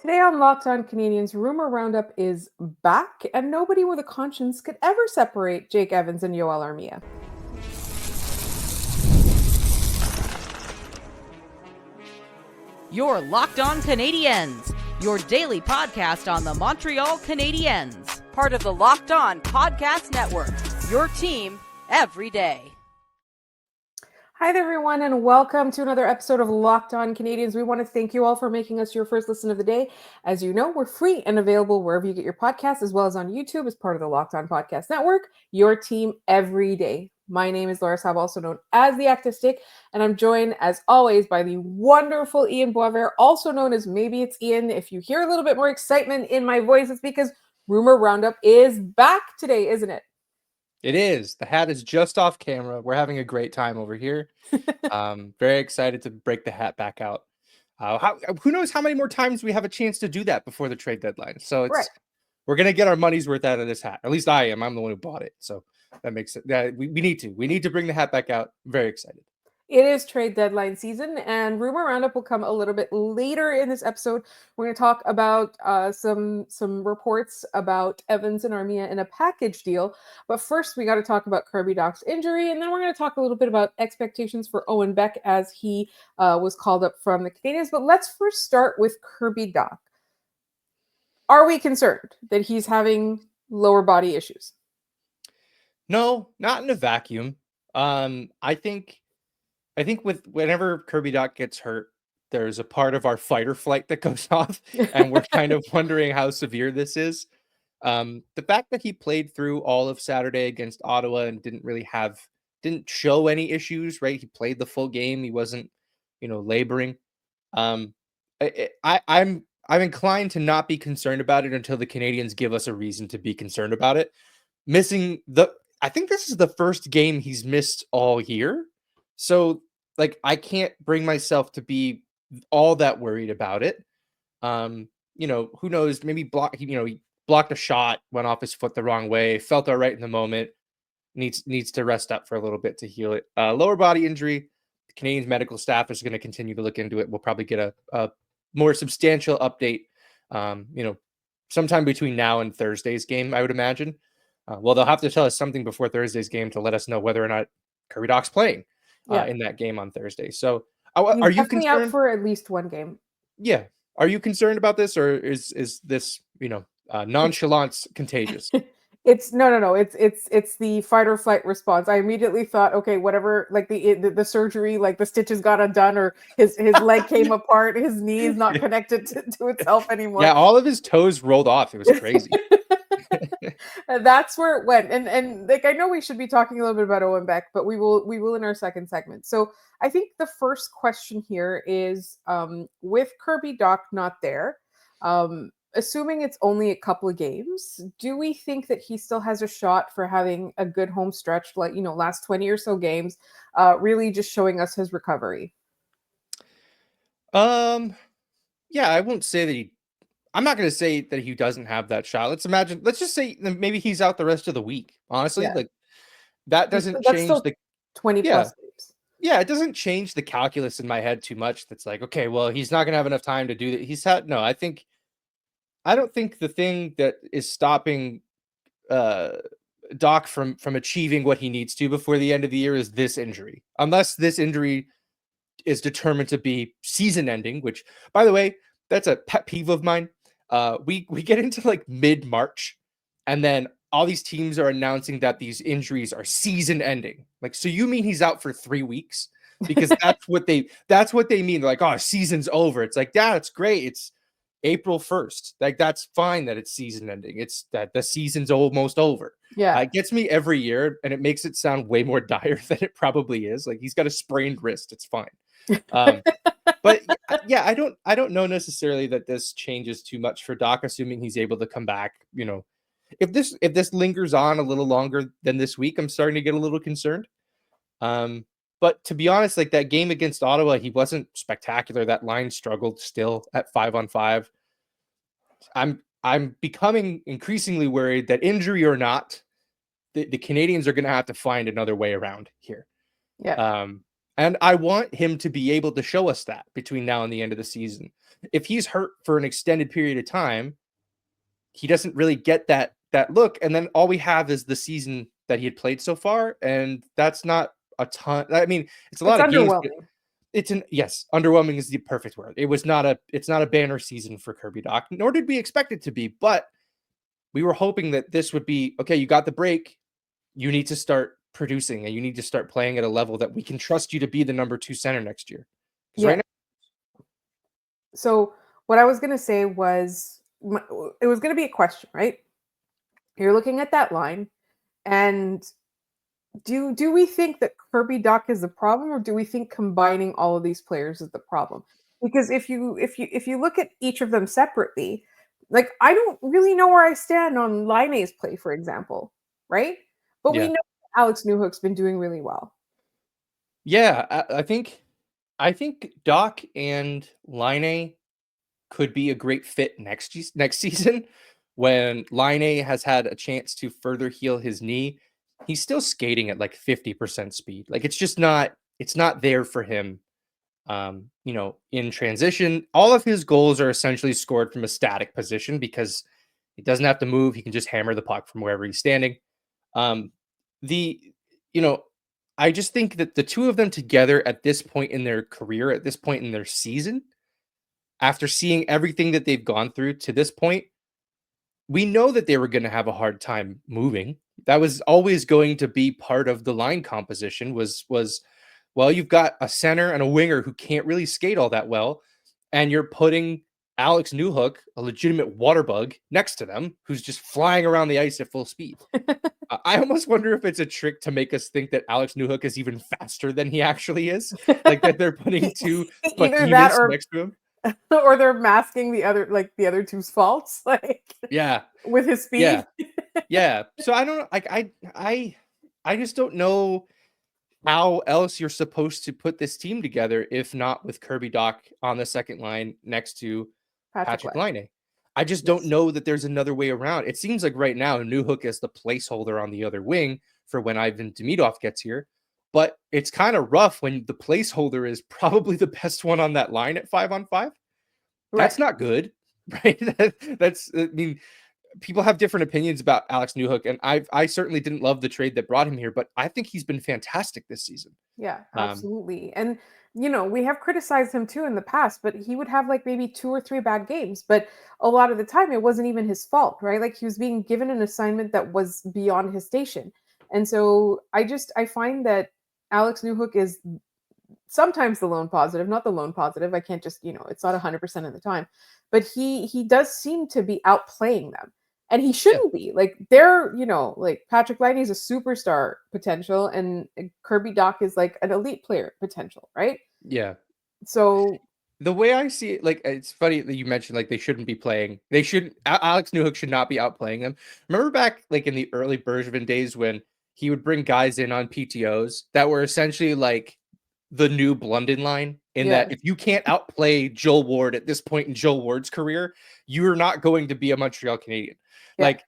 Today on Locked On Canadiens, Rumour Roundup is back, and nobody with a conscience could ever separate Jake Evans and Yoel Armia. You're Locked On Canadiens, your daily podcast on the Montreal Canadiens, part of the Locked On Podcast Network, your team every day. Hi there, everyone, and welcome to another episode of Locked On Canadiens. We want to thank you all for making us your first listen of the day. As you know, we're free and available wherever you get your podcasts, as well as on YouTube as part of the Locked On Podcast Network, your team every day. My name is Laura Sab, also known as the Active Stick, and I'm joined, as always, by the wonderful Ian Boisvert, also known as Maybe It's Ian. If you hear a little bit more excitement in my voice, it's because Rumour Roundup is back today, isn't it? It is. The hat is just off camera. We're having a great time over here. Very excited to break the hat back out. Who knows how many more times we have a chance to do that before the trade deadline. So we're going to get our money's worth out of this hat. At least I am. I'm the one who bought it. So that makes it. We need to. We need to bring the hat back out. Very excited. It is trade deadline season, and Rumour Roundup will come a little bit later in this episode. We're going to talk about some reports about Evans and Armia in a package deal. But first, we got to talk about Kirby Dach's injury, and then we're going to talk a little bit about expectations for Owen Beck as he was called up from the Canadiens. But let's first start with Kirby Dach. Are we concerned that he's having lower body issues? No, not in a vacuum. I think with whenever Kirby Dach gets hurt, there's a part of our fight or flight that goes off, and we're kind of wondering how severe this is. The fact that he played through all of Saturday against Ottawa and didn't show any issues, right? He played the full game. He wasn't, laboring. I'm inclined to not be concerned about it until the Canadiens give us a reason to be concerned about it. I think this is the first game he's missed all year. So, I can't bring myself to be all that worried about it. Who knows? Maybe he blocked a shot, went off his foot the wrong way, felt all right in the moment. Needs to rest up for a little bit to heal it. Lower body injury. The Canadiens medical staff is going to continue to look into it. We'll probably get a more substantial update. Sometime between now and Thursday's game, I would imagine. They'll have to tell us something before Thursday's game to let us know whether or not Kirby Dach's playing. In that game on Thursday. So are you concerned? Out for at least one game. Yeah. Are you concerned about this, or is this, nonchalance contagious? It's no. It's the fight or flight response. I immediately thought, okay, whatever, like the surgery, like the stitches got undone, or his leg came apart, his knee is not connected to itself anymore. Yeah, all of his toes rolled off. It was crazy. That's where it went. And I know we should be talking a little bit about Owen Beck, but we will in our second segment. So I think the first question here is, with Kirby Dach not there, assuming it's only a couple of games, do we think that he still has a shot for having a good home stretch, last 20 or so games, really just showing us his recovery? Yeah, I won't say that I'm not going to say that he doesn't have that shot. Let's just say maybe he's out the rest of the week. Honestly, that doesn't change the 20 plus games. Yeah, it doesn't change the calculus in my head too much. That's like, okay, well, he's not going to have enough time to do that. I don't think the thing that is stopping Dach from achieving what he needs to before the end of the year is this injury. Unless this injury is determined to be season ending, which, by the way, that's a pet peeve of mine. We get into mid-March, and then all these teams are announcing that these injuries are season ending. So you mean he's out for 3 weeks? Because that's what they mean. They're like, oh, season's over. It's like, yeah, it's great. It's April 1st. That's fine that it's season ending. It's that the season's almost over. Yeah. It gets me every year, and it makes it sound way more dire than it probably is. He's got a sprained wrist. It's fine. But yeah, I don't know necessarily that this changes too much for Dach, assuming he's able to come back. If this lingers on a little longer than this week, I'm starting to get a little concerned. But to be honest, that game against Ottawa, he wasn't spectacular. That line struggled still at 5-on-5. I'm becoming increasingly worried that, injury or not, the Canadiens are going to have to find another way around here. Yeah. And I want him to be able to show us that between now and the end of the season. If he's hurt for an extended period of time, he doesn't really get that look. And then all we have is the season that he had played so far. And that's not a ton. I mean, it's a lot It's of games, but underwhelming. yes, underwhelming is the perfect word. It's not a banner season for Kirby Dach, nor did we expect it to be, but we were hoping that this would be, okay, you got the break. You need to start producing and you need to start playing at a level that we can trust you to be the number 2 center next year. Because right Yeah. now, So what I was going to say was, it was going to be a question, right? You're looking at that line, and do we think that Kirby Dach is the problem, or do we think combining all of these players is the problem? Because if you look at each of them separately, like I don't really know where I stand on Line's play, for example, right? But we yeah. know Alex Newhook's been doing really well. Yeah, I think Doc and Line could be a great fit next season when Line has had a chance to further heal his knee. He's still skating at like 50% speed. Like it's not there for him. In transition, all of his goals are essentially scored from a static position because he doesn't have to move. He can just hammer the puck from wherever he's standing. Um, the you know, I just think that the two of them together at this point in their career, at this point in their season, after seeing everything that they've gone through to this point, we know that they were going to have a hard time moving. That was always going to be part of the line composition was well, you've got a center and a winger who can't really skate all that well, and you're putting Alex Newhook, a legitimate water bug, next to them, who's just flying around the ice at full speed. I almost wonder if it's a trick to make us think that Alex Newhook is even faster than he actually is. Like that they're putting two Either that behemoths next to him. or they're masking the other two's faults, like Yeah, with his yeah, speed. yeah. So I don't like I just don't know how else you're supposed to put this team together if not with Kirby Dach on the second line next to Patrick Patrick Laine. Laine. I just don't Yes. know that there's another way around. It seems like right now Newhook is the placeholder on the other wing for when Ivan Demidov gets here. But it's kind of rough when the placeholder is probably the best one on that line at 5-on-5. Right. That's not good, right? I mean, people have different opinions about Alex Newhook, and I certainly didn't love the trade that brought him here, but I think he's been fantastic this season. Yeah, Um, absolutely. And we have criticized him too in the past, but he would have like maybe two or three bad games, but a lot of the time it wasn't even his fault, right? Like he was being given an assignment that was beyond his station. And so I find that Alex Newhook is sometimes the lone positive, not the lone positive. I can't just, it's not 100% of the time, but he does seem to be outplaying them. And he yeah, shouldn't be. Like they're, like Patrick Laine is a superstar potential and Kirby Dach is like an elite player potential, right? yeah. So The way I see it, like it's funny that you mentioned like they shouldn't be playing. They should Alex Newhook should not be outplaying them. Remember back like in the early Bergevin days when he would bring guys in on PTOs that were essentially like the new Blunden line in that yes. if you can't outplay Joel Ward at this point in Joel Ward's career, you're not going to be a Montreal Canadian. Yeah. Like,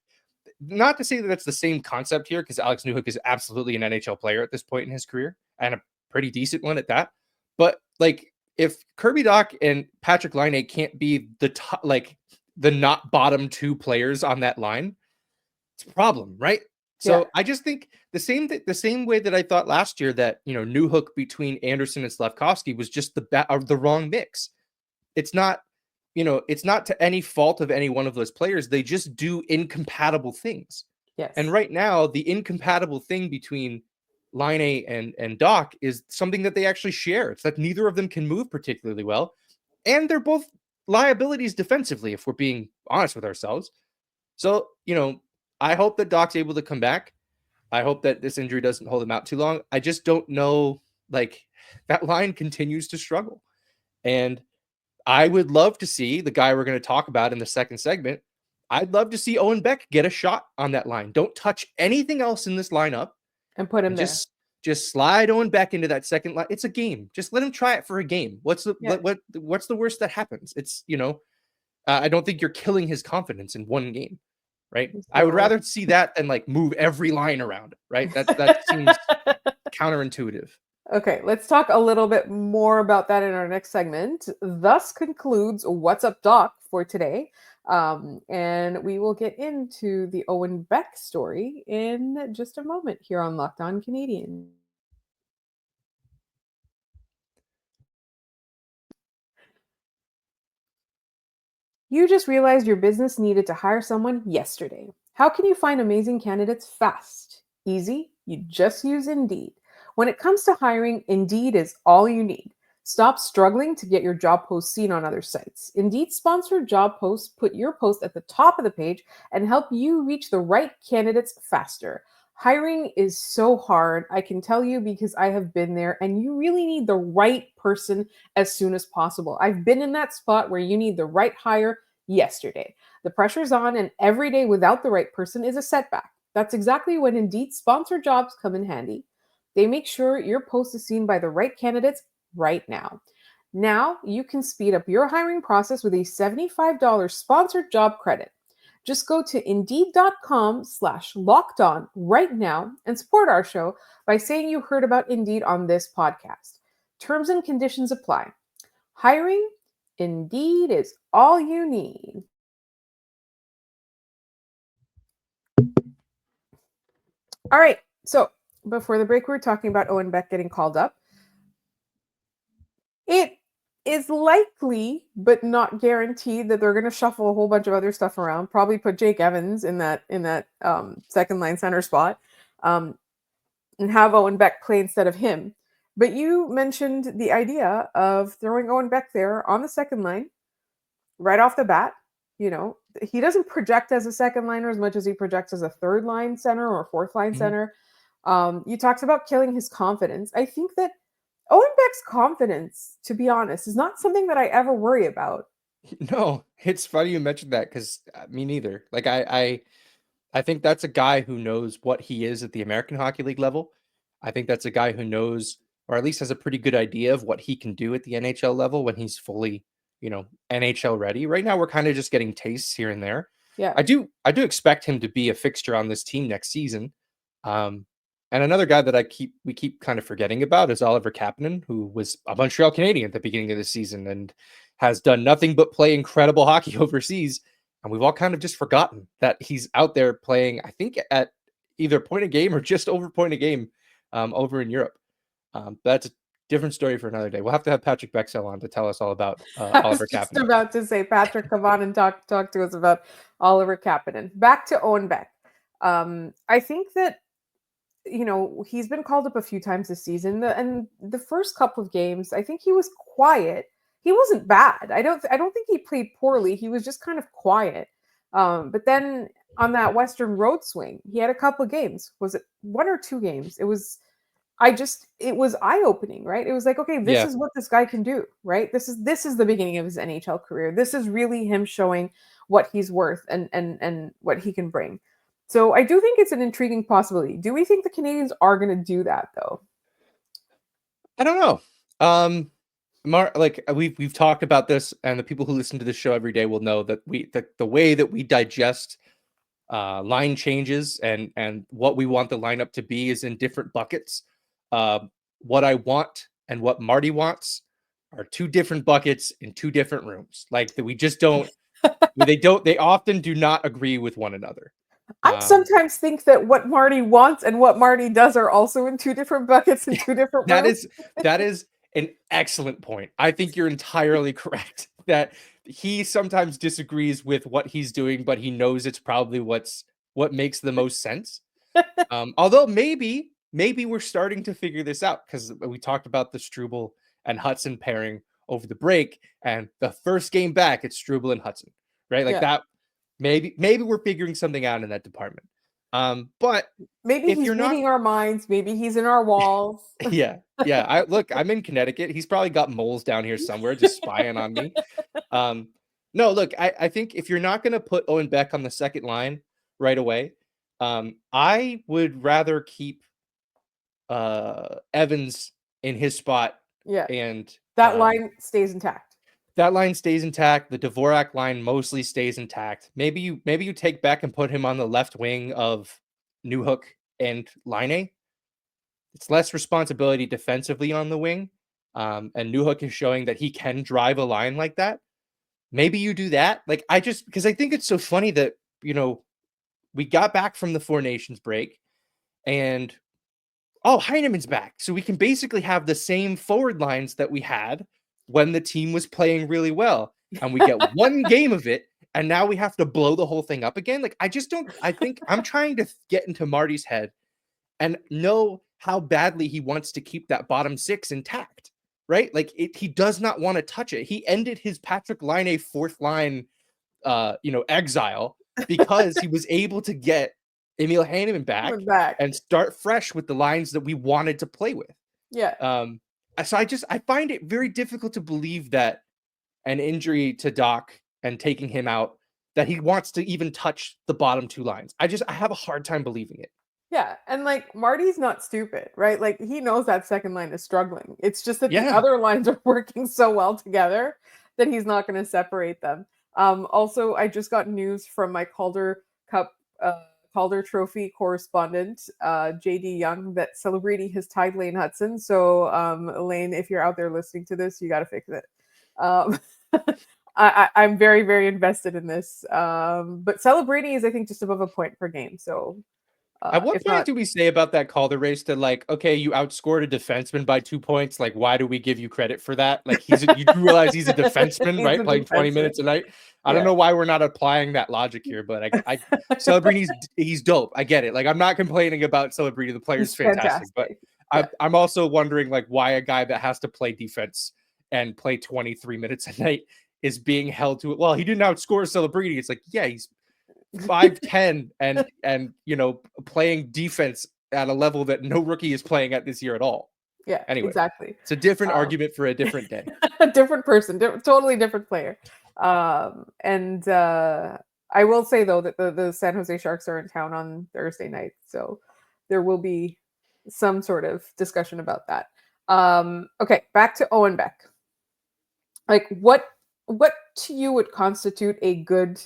not to say that that's the same concept here, because Alex Newhook is absolutely an NHL player at this point in his career and a pretty decent one at that. But like, if Kirby Dach and Patrick Laine can't be the top, like the not bottom two players on that line, it's a problem, right? Yeah. So I just think the same way that I thought last year that Newhook between Anderson and Slavkovsky was just the wrong mix. It's not it's not to any fault of any one of those players. They just do incompatible things. Yes. And right now, the incompatible thing between Line and Doc is something that they actually share. It's that neither of them can move particularly well, and they're both liabilities defensively, if we're being honest with ourselves. So, I hope that Doc's able to come back. I hope that this injury doesn't hold him out too long. I just don't know. Like, that line continues to struggle. And I would love to see the guy we're going to talk about in the second segment. I'd love to see Owen Beck get a shot on that line. Don't touch anything else in this lineup. And put him And there. just slide Owen Beck into that second line. It's a game. Just let him try it for a game. What's the Yeah. what's the worst that happens? It's I don't think you're killing his confidence in one game, right? I would rather see that than like move every line around, right? That seems counterintuitive. Okay, let's talk a little bit more about that in our next segment. Thus concludes What's Up Doc for today. And we will get into the Owen Beck story in just a moment here on Locked On Canadiens. You just realized your business needed to hire someone yesterday. How can you find amazing candidates fast? Easy. You just use Indeed. When it comes to hiring, Indeed is all you need. Stop struggling to get your job post seen on other sites. Indeed sponsored job posts put your post at the top of the page and help you reach the right candidates faster. Hiring is so hard, I can tell you because I have been there, and you really need the right person as soon as possible. I've been in that spot where you need the right hire yesterday. The pressure's on, and every day without the right person is a setback. That's exactly when Indeed sponsored jobs come in handy. They make sure your post is seen by the right candidates right now. Now you can speed up your hiring process with a $75 sponsored job credit. Just go to indeed.com/lockedon right now and support our show by saying you heard about Indeed on this podcast. Terms and conditions apply. Hiring, Indeed is all you need. All right. So before the break, we were talking about Owen Beck getting called up. It is likely, but not guaranteed, that they're going to shuffle a whole bunch of other stuff around. Probably put Jake Evans in that second line center spot, and have Owen Beck play instead of him. But you mentioned the idea of throwing Owen Beck there on the second line right off the bat. You know, he doesn't project as a second liner as much as he projects as a third line center or fourth line center. You talked about killing his confidence. I think that Owen Beck's confidence, to be honest, is not something that I ever worry about. No, it's funny you mentioned that because me neither. Like I think that's a guy who knows what he is at the American Hockey League level. I think that's a guy who knows, or at least has a pretty good idea of what he can do at the NHL level when he's fully, NHL ready. Right now, we're kind of just getting tastes here and there. Yeah. I do expect him to be a fixture on this team next season. Um, and another guy that we keep kind of forgetting about is Oliver Kapanen, who was a Montreal Canadian at the beginning of the season and has done nothing but play incredible hockey overseas. And we've all kind of just forgotten that he's out there playing, I think, at either point a game or just over point a game over in Europe. That's a different story for another day. We'll have to have Patrick Bexell on to tell us all about I was Oliver just Kapanen. about to say, Patrick, come on and talk to us about Oliver Kapanen. Back to Owen Beck. I think that he's been called up a few times this season, and the first couple of games, I think he was quiet. He wasn't bad. I don't think he played poorly. He was just kind of quiet. But then on that Western Road swing, he had a couple of games. Was it one or two games? It was eye-opening, right? It was like, okay, this Yeah. is what this guy can do, right? This is the beginning of his NHL career. This is really him showing what he's worth and what he can bring. So I do think it's an intriguing possibility. Do we think the Canadiens are going to do that though? I don't know. We've talked about this, and the people who listen to this show every day will know that the way that we digest line changes and what we want the lineup to be is in different buckets. What I want and what Marty wants are two different buckets in two different rooms. Like that, we just don't. They often do not agree with one another. I sometimes think that what Marty wants and what Marty does are also in two different buckets in two different rooms. That is an excellent point. I think you're entirely correct that he sometimes disagrees with what he's doing, but he knows it's probably what makes the most sense. Although maybe we're starting to figure this out because we talked about the Struble and Hudson pairing over the break, and the first game back, it's Struble and Hudson, right? Like that. Maybe we're figuring something out in that department. But maybe if he's you're reading not, our minds. Maybe he's in our walls. yeah. I'm in Connecticut. He's probably got moles down here somewhere just spying on me. No, look, I think if you're not going to put Owen Beck on the second line right away, I would rather keep Evans in his spot. Yeah, and that line stays intact. That line stays intact. The Dvorak line mostly stays intact. Maybe you take Beck and put him on the left wing of Newhook and Laine. it's less responsibility defensively on the wing. And Newhook is showing that he can drive a line like that. Maybe you do that. Like, because I think it's so funny that, we got back from the Four Nations break and, Heineman's back. So we can basically have the same forward lines that we had when the team was playing really well. And we get one game of it. And now we have to blow the whole thing up again. Like, I think I'm trying to get into Marty's head and know how badly he wants to keep that bottom six intact, right? Like, he does not want to touch it. He ended his Patrick Laine fourth line, exile because he was able to get Emil Heineman back and start fresh with the lines that we wanted to play with. Yeah. So I find it very difficult to believe that an injury to Dach and taking him out, that he wants to even touch the bottom two lines. I have a hard time believing it. Yeah, and like Marty's not stupid, right? Like he knows that second line is struggling. It's just that the other lines are working so well together that he's not going to separate them. Also, I just got news from my Calder Cup Calder Trophy correspondent, JD Young, that Celebrity has tied Lane Hudson. So, Lane, if you're out there listening to this, you got to fix it. I'm very, very invested in this. But Celebrity is, I think, just above a point per game. So. At what point do we say about that Calder race that, like, okay, you outscored a defenseman by 2 points? Like, why do we give you credit for that? Like, you do realize he's a defenseman, right? Playing 20 minutes a night. I don't know why we're not applying that logic here, but I Celebrity, he's dope. I get it. Like, I'm not complaining about Celebrity. The player's fantastic. But I'm also wondering, like, why a guy that has to play defense and play 23 minutes a night is being held to it. Well, he didn't outscore Celebrity. It's like, yeah, he's 5'10" and playing defense at a level that no rookie is playing at this year at all. Yeah, anyway, exactly. It's a different argument for a different day. A different person, totally different player. And I will say though that the San Jose Sharks are in town on Thursday night, so there will be some sort of discussion about that. Okay, back to Owen Beck. Like, what to you would constitute a good,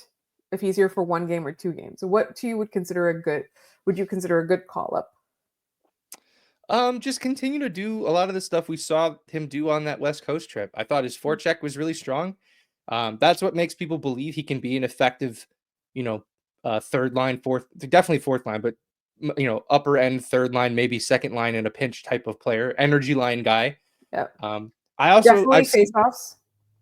if he's here for one game or two games, what to you would you consider a good call up? Just continue to do a lot of the stuff we saw him do on that West Coast trip. I thought his forecheck was really strong. That's what makes people believe he can be an effective, third line, definitely fourth line, but upper end third line, maybe second line in a pinch type of player, energy line guy. Yeah.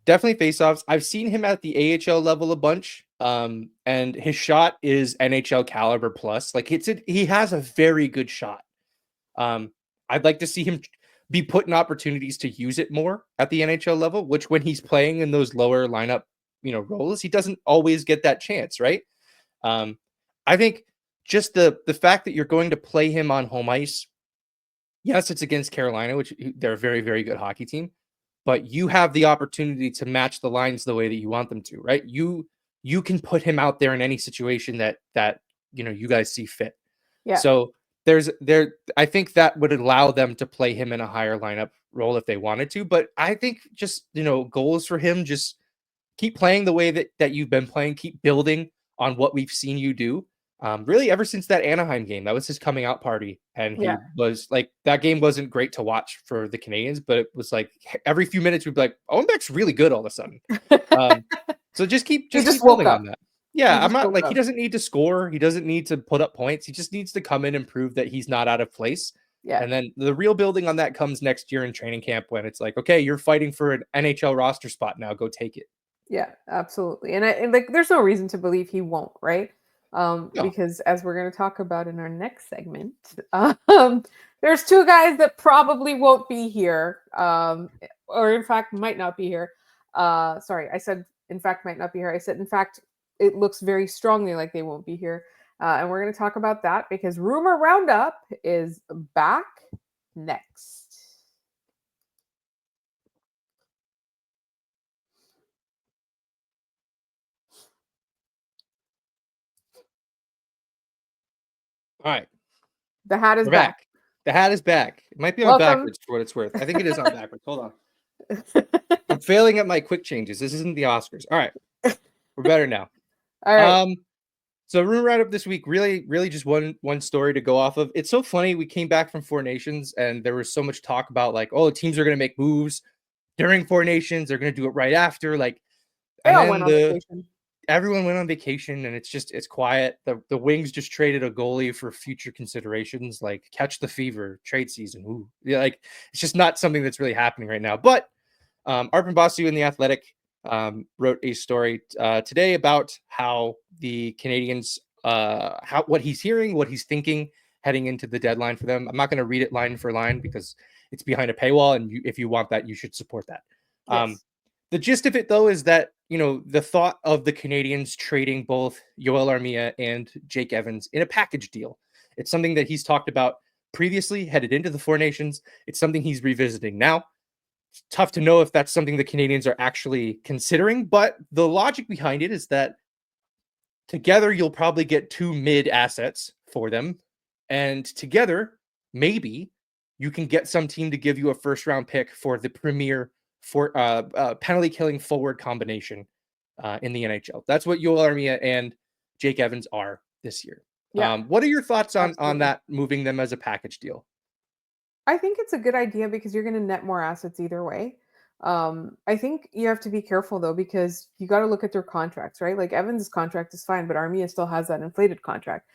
Definitely face-offs. I've seen him at the AHL level a bunch. And his shot is NHL caliber plus. Like, he has a very good shot. I'd like to see him be put in opportunities to use it more at the NHL level, which when he's playing in those lower lineup, roles, he doesn't always get that chance, right? I think just the fact that you're going to play him on home ice, yes, it's against Carolina, which they're a very, very good hockey team, but you have the opportunity to match the lines the way that you want them to, right? You can put him out there in any situation that you guys see fit. Yeah. So I think that would allow them to play him in a higher lineup role if they wanted to. But I think just goals for him, just keep playing the way that you've been playing, keep building on what we've seen you do. Really, ever since that Anaheim game, that was his coming out party, and he was like, that game wasn't great to watch for the Canadiens, but it was like every few minutes we'd be like, Owen Beck's really good all of a sudden. So just keep building on that. Yeah, I'm not like, he doesn't need to score. He doesn't need to put up points. He just needs to come in and prove that he's not out of place. Yeah. And then the real building on that comes next year in training camp, when it's like, okay, you're fighting for an NHL roster spot now. Go take it. Yeah, absolutely. And there's no reason to believe he won't, right? No. Because as we're going to talk about in our next segment, there's two guys that probably won't be here, or in fact might not be here. Sorry, I said in fact might not be here. I said in fact it looks very strongly like they won't be here, and we're going to talk about that because Rumour Roundup is back next. All right. The hat is back. The hat is back. It might be on backwards for what it's worth. I think it is on backwards. Hold on. I'm failing at my quick changes. This isn't the Oscars. All right. We're better now. All right. So Rumour Roundup this week, really just one story to go off of. It's so funny. We came back from Four Nations and there was so much talk about like, oh, teams are going to make moves during Four Nations. They're going to do it right after. Like, They and all went then on vacation. everyone went on vacation and it's quiet. The Wings just traded a goalie for future considerations, like catch the fever, trade season. Ooh. Yeah, like it's just not something that's really happening right now. But Arpon Basu in The Athletic wrote a story today about how the Canadiens, what he's hearing, what he's thinking heading into the deadline for them. I'm not going to read it line for line because it's behind a paywall, and if you want that, you should support that. Yes. The gist of it, though, is that, the thought of the Canadiens trading both Joel Armia and Jake Evans in a package deal. It's something that he's talked about previously, headed into the Four Nations. It's something he's revisiting now. It's tough to know if that's something the Canadiens are actually considering, but the logic behind it is that together you'll probably get two mid assets for them, and together maybe you can get some team to give you a first round pick for the premier for penalty killing forward combination in the NHL. That's what Joel Armia and Jake Evans are this year. Yeah. What are your thoughts on Absolutely. that, moving them as a package deal? I think it's a good idea because you're going to net more assets either way. I think you have to be careful though, because you got to look at their contracts, right? Like Evans' contract is fine, but Armia still has that inflated contract.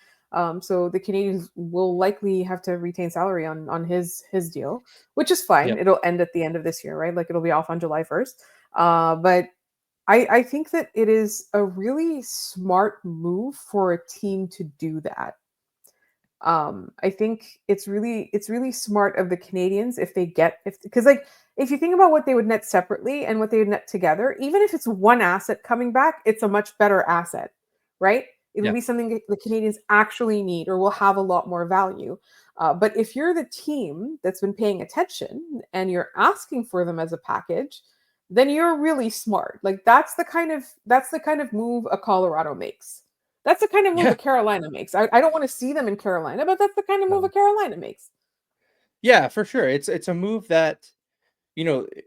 So the Canadians will likely have to retain salary on his deal, which is fine. Yep. It'll end at the end of this year, right? Like it'll be off on July 1st. But I think that it is a really smart move for a team to do that. I think it's really smart of the Canadians if they get because like if you think about what they would net separately and what they would net together, even if it's one asset coming back, it's a much better asset, right? It'll be something that the Canadians actually need or will have a lot more value. But if you're the team that's been paying attention and you're asking for them as a package, then you're really smart. Like that's the kind of move a Colorado makes. That's the kind of move a Carolina makes. I don't want to see them in Carolina, but that's the kind of move a Carolina makes. Yeah, for sure. It's a move that,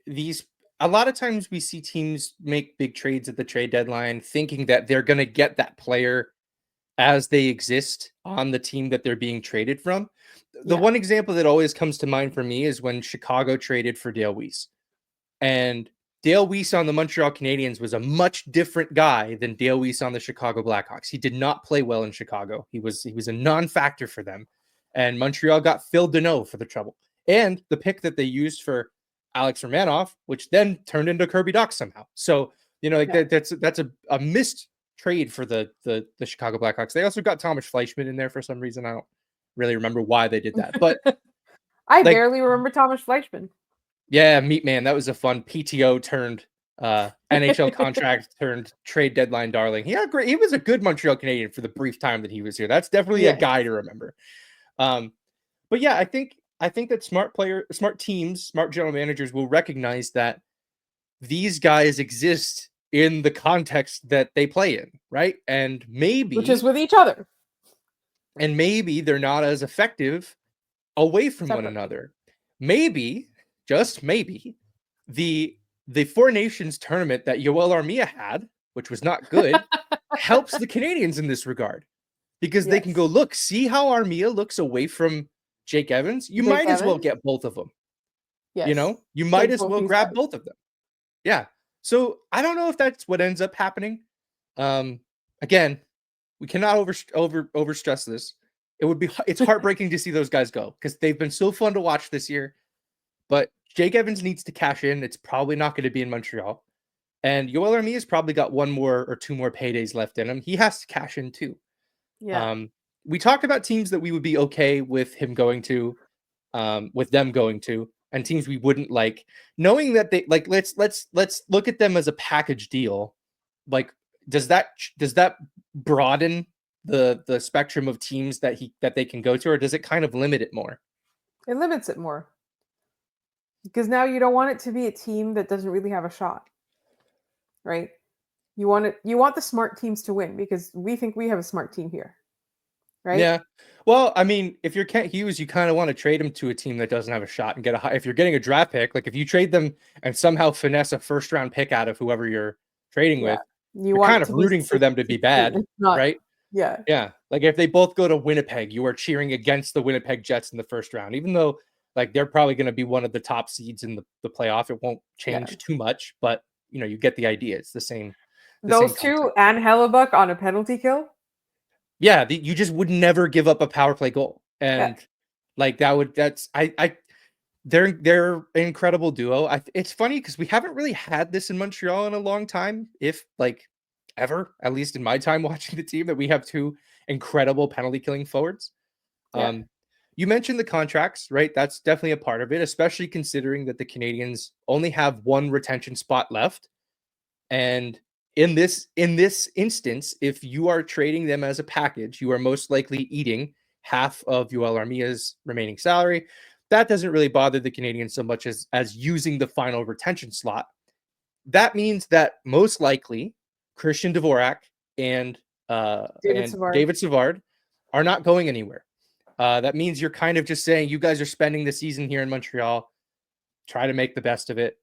these a lot of times we see teams make big trades at the trade deadline thinking that they're going to get that player as they exist on the team that they're being traded from. The Yeah. one example that always comes to mind for me is when Chicago traded for Dale Weiss. And Dale Weiss on the Montreal Canadiens was a much different guy than Dale Weiss on the Chicago Blackhawks. He did not play well in Chicago. He was a non-factor for them. And Montreal got Phil Deneau for the trouble. And the pick that they used for Alex Romanov, which then turned into Kirby Dach somehow. So, that's a missed trade for the Chicago Blackhawks. They also got Thomas Fleischmann in there for some reason. I don't really remember why they did that. But I like, barely remember Thomas Fleischmann. yeah, Meat Man, that was a fun PTO turned NHL contract turned trade deadline darling. Yeah, great. He was a good Montreal Canadian for the brief time that he was here. That's definitely a guy to remember. But yeah, I think that smart teams, smart general managers will recognize that these guys exist in the context that they play in, right? And maybe Which is with each other. And maybe they're not as effective away from one another. Maybe, just maybe, the Four Nations tournament that Joel Armia had, which was not good, helps the Canadiens in this regard. Because they can go, look, see how Armia looks away from Jake Evans? You might as well get both of them. Yes. You might as well grab both of them. Yeah. So I don't know if that's what ends up happening. Again, we cannot overstress this. It's heartbreaking to see those guys go because they've been so fun to watch this year. But Jake Evans needs to cash in. It's probably not going to be in Montreal. And Joel Armia's probably got one more or two more paydays left in him. He has to cash in too. Yeah. We talked about teams that we would be okay with him going to, with them going to, and teams we wouldn't like, knowing that they like. Let's look at them as a package deal. Like, does that broaden the spectrum of teams that they can go to, or does it kind of limit it more? It limits it more. Because now you don't want it to be a team that doesn't really have a shot. Right? You want the smart teams to win because we think we have a smart team here. Right? Yeah. Well, I mean, if you're Kent Hughes, you kind of want to trade him to a team that doesn't have a shot and get if you're getting a draft pick, like if you trade them and somehow finesse a first round pick out of whoever you're trading with, you're kind of rooting for them to be bad, right? Yeah. Yeah. Like if they both go to Winnipeg, you are cheering against the Winnipeg Jets in the first round, even though like they're probably going to be one of the top seeds in the playoff. It won't Yeah. change too much, but you get the idea. It's the same Those two concept. and Hellebuck on a penalty kill. Yeah, you just would never give up a power play goal. Yeah. And like they're an incredible duo. It's funny because we haven't really had this in Montreal in a long time, if like ever, at least in my time watching the team, that we have two incredible penalty killing forwards. Yeah. You mentioned the contracts, right? That's definitely a part of it, especially considering that the Canadiens only have one retention spot left. And in this instance, if you are trading them as a package, you are most likely eating half of Yoel Armia's remaining salary. That doesn't really bother the Canadiens so much as using the final retention slot. That means that most likely Christian Dvorak and David Savard are not going anywhere. That means you're kind of just saying you guys are spending the season here in Montreal. Try to make the best of it.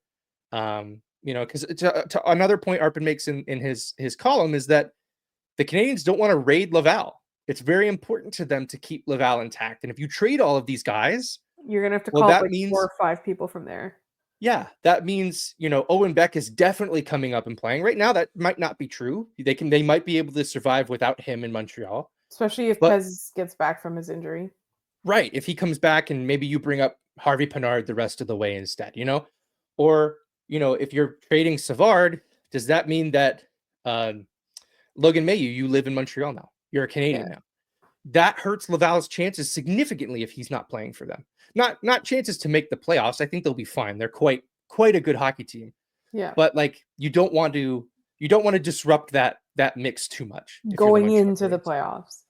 Because to another point Arpin makes in his column is that the Canadiens don't want to raid Laval. It's very important to them to keep Laval intact. And if you trade all of these guys, you're going to have to call up like 4 or 5 people from there. Yeah, that means, Owen Beck is definitely coming up and playing. Right now, that might not be true. They might be able to survive without him in Montreal. Especially if Pez gets back from his injury. Right. If he comes back and maybe you bring up Harvey Pinard the rest of the way instead, Or, if you're trading Savard, does that mean that Logan Mailloux, you live in Montreal now? You're a Canadian now. That hurts Laval's chances significantly if he's not playing for them. Not chances to make the playoffs. I think they'll be fine. They're quite a good hockey team. Yeah. But like you don't want to disrupt that mix too much going into the playoffs.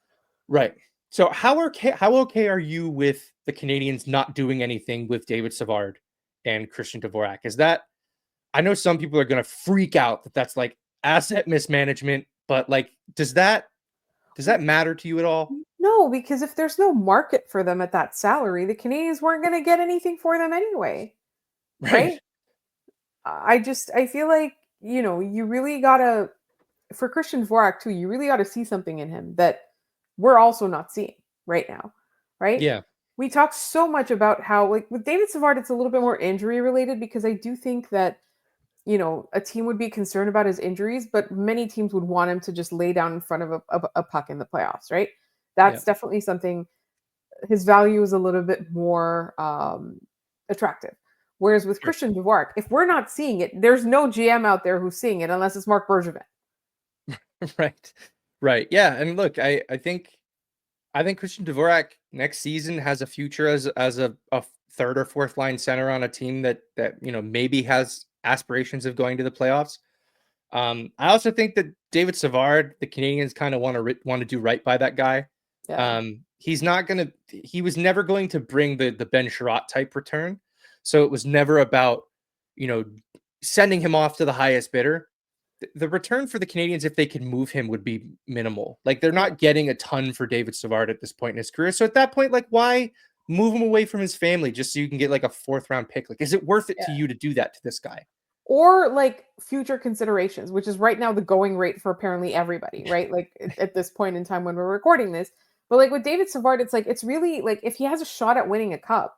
Right. So how okay are you with the Canadiens not doing anything with David Savard and Christian Dvorak? Is that, I know some people are going to freak out that that's like asset mismanagement, but like does that matter to you at all? No, because if there's no market for them at that salary, the Canadiens weren't going to get anything for them anyway. Right? I feel like, you really got to, for Christian Dvorak too, you really got to see something in him that we're also not seeing right now. Right? Yeah. We talk so much about how, like with David Savard, it's a little bit more injury related because I do think that, a team would be concerned about his injuries, but many teams would want him to just lay down in front of a puck in the playoffs, right? That's definitely something. His value is a little bit more attractive. Whereas with Christian Dvorak, if we're not seeing it, there's no GM out there who's seeing it unless it's Marc Bergevin. Right. Yeah. And look, I think Christian Dvorak next season has a future as a third or fourth line center on a team that maybe has aspirations of going to the playoffs. I also think that David Savard, the Canadiens kind of want to do right by that guy. Yeah. He was never going to bring the Ben Sherratt type return. So it was never about, sending him off to the highest bidder. The return for the Canadiens, if they could move him, would be minimal. Like they're not getting a ton for David Savard at this point in his career. So at that point, like why move him away from his family just so you can get like a 4th round pick? Like, is it worth it to you to do that to this guy? Or like future considerations, which is right now the going rate for apparently everybody, right? Like at this point in time when we're recording this. But like with David Savard, it's like, it's really like if he has a shot at winning a cup,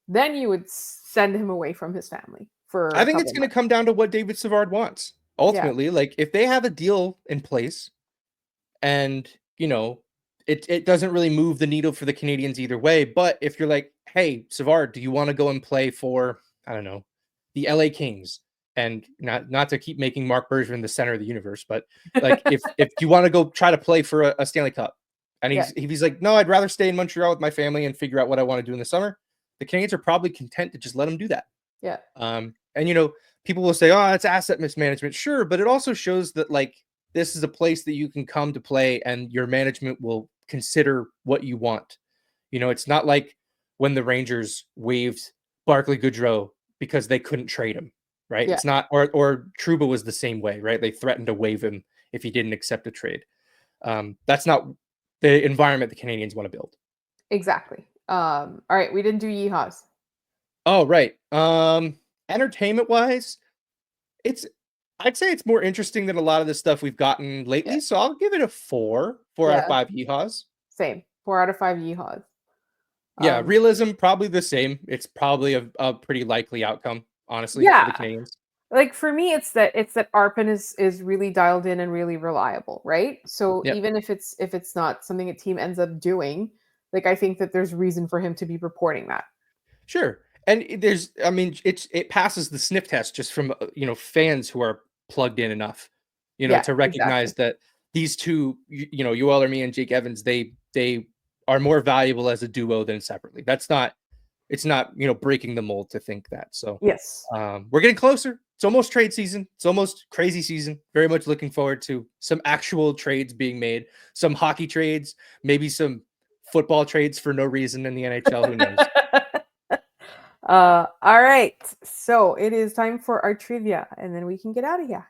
then you would send him away from his family for. I think it's going to come down to what David Savard wants. Ultimately, like if they have a deal in place and, it doesn't really move the needle for the Canadiens either way. But if you're like, hey, Savard, do you want to go and play for, I don't know, the LA Kings? And not to keep making Marc Bergevin the center of the universe, but like if you want to go try to play for a Stanley Cup and he's like, no, I'd rather stay in Montreal with my family and figure out what I want to do in the summer. The Canadiens are probably content to just let him do that. Yeah. And, people will say, oh, it's asset mismanagement. Sure. But it also shows that like, this is a place that you can come to play and your management will consider what you want. It's not like when the Rangers waived Barclay Goodrow because they couldn't trade him, right? Yeah. It's not, or Trouba was the same way, right? They threatened to waive him if he didn't accept a trade. That's not the environment the Canadiens want to build. Exactly. All right. We didn't do yeehaws. Oh, right. Entertainment wise, I'd say it's more interesting than a lot of the stuff we've gotten lately. Yeah. So I'll give it a 4 out of 5 yeehaws. Same. 4 out of 5 yeehaws. Yeah, realism, probably the same. It's probably a pretty likely outcome, honestly, for the Canadiens. Like for me, it's that Arpin is really dialed in and really reliable, right? So Yep. even if it's not something a team ends up doing, like I think that there's reason for him to be reporting that. Sure. And it passes the sniff test just from fans who are plugged in enough, to recognize that these two, Yoel Armia and Jake Evans, they are more valuable as a duo than separately. It's not breaking the mold to think that. So yes, we're getting closer. It's almost trade season. It's almost crazy season. Very much looking forward to some actual trades being made, some hockey trades, maybe some football trades for no reason in the NHL. Who knows? All right. So it is time for our trivia, and then we can get out of here.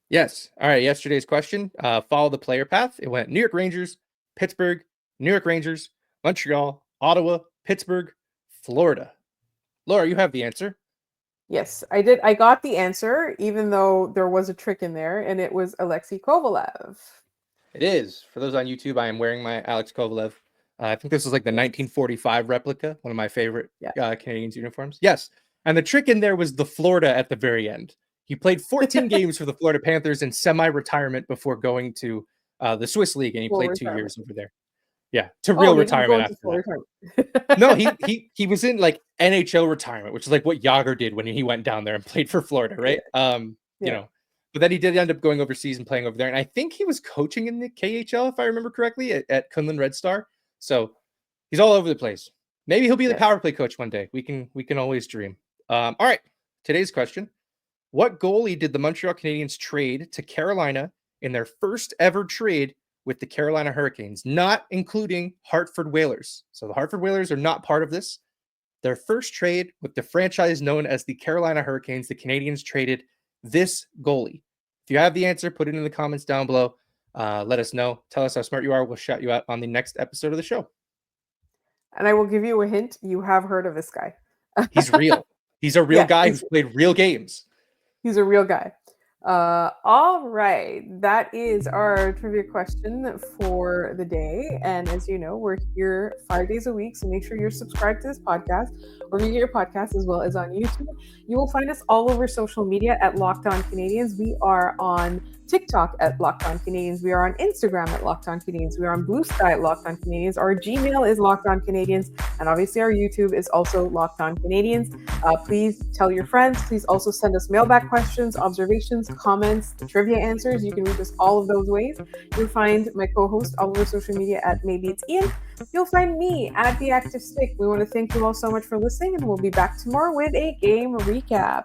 Yes. All right. Yesterday's question, follow the player path. It went New York Rangers, Pittsburgh, New York Rangers, Montreal, Ottawa, Pittsburgh, Florida. Laura, you have the answer. Yes, I did. I got the answer, even though there was a trick in there, and it was Alexei Kovalev. It is. For those on YouTube, I am wearing my Alex Kovalev. I think this was like the 1945 replica, one of my favorite Canadiens uniforms. Yes. And the trick in there was the Florida at the very end. He played 14 games for the Florida Panthers in semi-retirement before going to the Swiss League, and he played 2 years over there. Yeah, to real retirement after that. No, he was in like NHL retirement, which is like what Yager did when he went down there and played for Florida, right? But then he did end up going overseas and playing over there. And I think he was coaching in the KHL, if I remember correctly, at Kunlun Red Star. So he's all over the place. Maybe he'll be the power play coach one day. We can always dream. All right, today's question: what goalie did the Montreal Canadiens trade to Carolina in their first ever trade with the Carolina Hurricanes, not including Hartford Whalers? So the Hartford Whalers are not part of this. Their first trade with the franchise known as the Carolina Hurricanes, the Canadiens traded this goalie. If you have the answer, put it in the comments down below. Let us know. Tell us how smart you are. We'll shout you out on the next episode of the show. And I will give you a hint. You have heard of this guy. He's real. He's a real guy who's played real games. He's a real guy. All right. That is our trivia question for the day. And as you know, we're here 5 days a week. So make sure you're subscribed to this podcast, or you get your podcast as well as on YouTube. You will find us all over social media at Locked On Canadiens. We are on TikTok at Locked On Canadiens. We are on Instagram at Locked On Canadiens. We are on Bluesky at Locked On Canadiens. Our Gmail is Locked On Canadiens. And obviously our YouTube is also Locked On Canadiens. Please tell your friends. Please also send us mailbag questions, observations, comments, trivia answers. You can reach us all of those ways. You'll find my co-host all over social media at Maybe It's Ian. You'll find me at The Active Stick. We want to thank you all so much for listening, and we'll be back tomorrow with a game recap.